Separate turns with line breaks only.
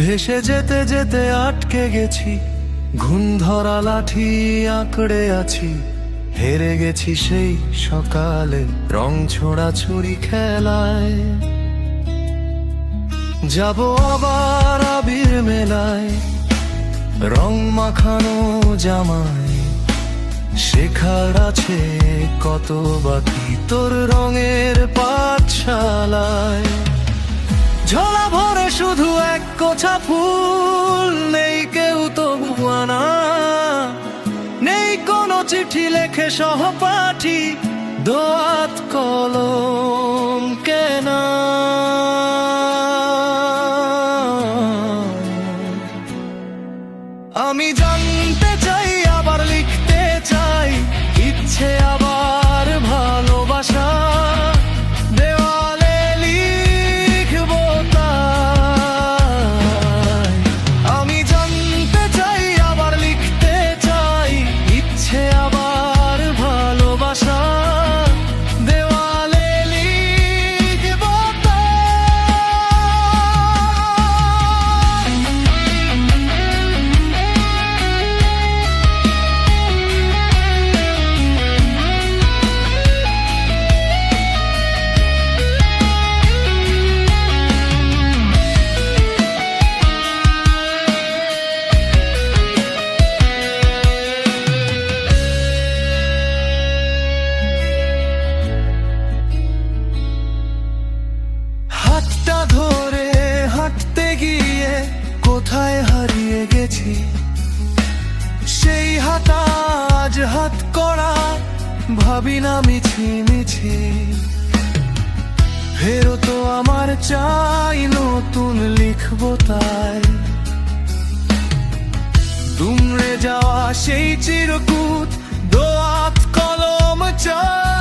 ভেসে যেতে যেতে আটকে গেছি, ঘুণ ধরা লাঠি আঁকড়ে আছি। হেরে গেছি সেই সকালে রং ছোড়াছুড়ি খেলায়। যাব আবার আবির মেলায়, রং মাখানো জামায়। শেখার আছে কত বাকি তোর রঙের পাঠশালায়। ঝোলা ভরে শুধু এক কোছা ফুল, নেই কেউ তবু আনা। নেই কোনো চিঠি লেখে সহপাঠী, দোয়াত কলম কেনা। আমি জানতে চাই, আবার লিখতে চাই, ইচ্ছে আবার ভালোবাসা। দেওয়ালে লিখবো তাই। আমি জানতে চাই, আবার লিখতে চাই, ইচ্ছে আবার ভালোবাসা। দেওয়ালে লিখবো হাতটা ধরে হাঁটতে গিয়ে কোথায় হারিয়ে গেছি। সেই হাত আজ হাত করা, ভাবি না মিছি মিছি। ফেরত আমার চাই, নতুন লিখবো তাই। দুমড়ে যাওয়া সেই চিরকুট, দোয়াত কলম চাই।